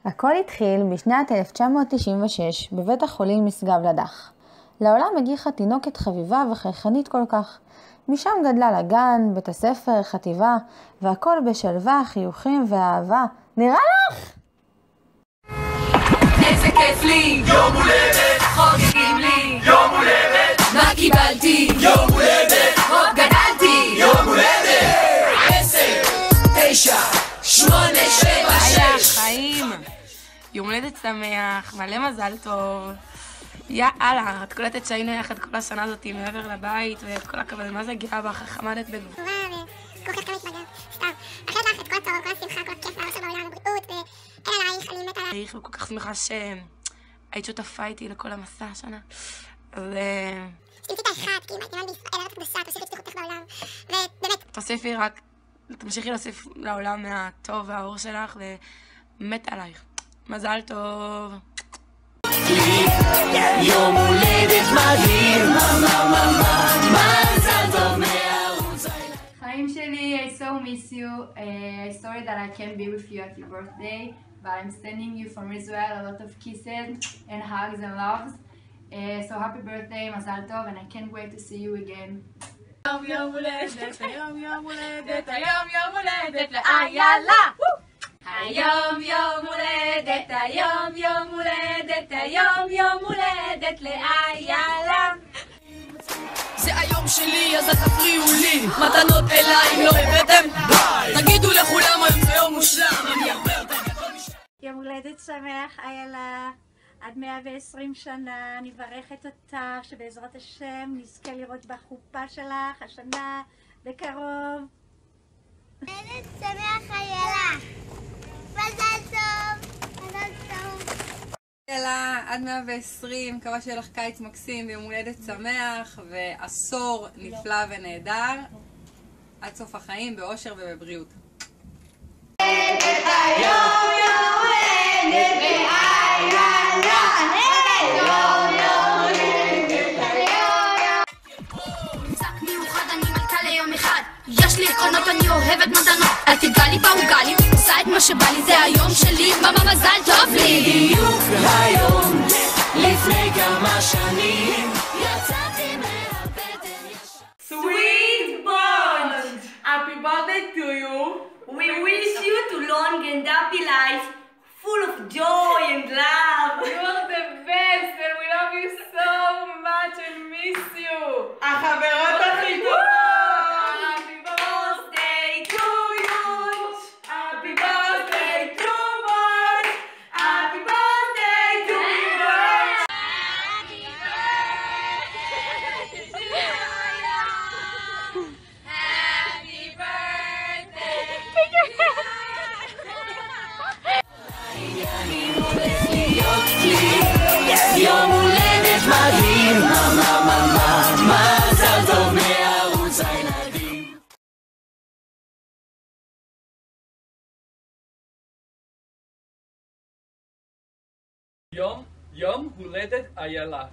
הכל התחיל בשנת 1996 בבית החולים משגב לדח. לעולם הגיחה תינוקת חביבה וחייכנית כל כך. משם גדלה לגן, בית הספר, חטיבה, והכל בשלווה, חיוכים ואהבה. נראה לך? איזה כיף לי! יום הולדת! חוגגים לי! יום הולדת! מה קיבלתי? יום הולדת! עוד גדלתי! יום הולדת! 10, 9, 8, 7, 6 חיים! יום הולדת שמח, מלא מזל טוב. יאללה, את קולטת שהיינו יחד כל השנה הזאת מעבר לבית, ואת כל הכבוד, מה זה גאה בך, עמדת בגבול. טובה וכל כך מתמגר, סתם. אחרי לך את כל הטוב, כל השמחה, כל הכיף והאושר בעולם, הבריאות, ואין עלייך, אני מתה עלייך. אני כל כך שמחה שהיית שותפה איתי לכל המסע השנה. אז תמצאי את האחד, כי אם הייתי בישראל, ארץ קדושה, תוסיפי את פתיחותך בעולם, ובאמת. תוסיפי רק, תמשיכי להוסיף לעולם מהטוב והאור שלך, ומתה עלייך. מזל טוב. יום הולדת מדהים, מזל טוב מערוץ הילדים. חיים שלי, I so miss you. Sorry that I can't be with you at your birthday, but I'm sending you from Israel a lot of kisses and hugs and loves. So happy birthday, מזל טוב, and I can't wait to see you again. יום הולדת, יום הולדת, יום הולדת לאיילה. היום יום הולדת, היום יום הולדת, היום יום הולדת לאיילה. זה היום שלי, אז אל תפריעו לי. מתנות אליי, אם לא הבאתם, ביי. תגידו לכולם היום זה יום מושלם, אני הרבה יותר גדול משלם. יום הולדת שמח, איילה. עד 120 שנה, אני מברכת אותך שבעזרת השם נזכה לראות בחופה שלך השנה בקרוב. הולדת שמח, איילה. מזל טוב, מזל טוב. איילה, עד 120, מקווה שיהיה לך קיץ מקסים ויום הולדת שמח ועשור נפלא ונהדר עד סוף החיים באושר ובבריאות. יש לי עקרונות, אני אוהבת מתנות, אל תיגע לי בעוגה לי, עושה את מה שבא לי, זה היום שלי, מאמא מזל טוב לי. בדיוק היום, לפני כמה שנים, יצאתי מהבטן ישר. Sweet bond! Happy birthday to you! We wish you to long and happy life, full of joy and love! You are the best and we love you so much and miss you! החברות הכי טובות! יום הולדת מדהים, מזל טוב מערוץ הילדים. יום הולדת איילה.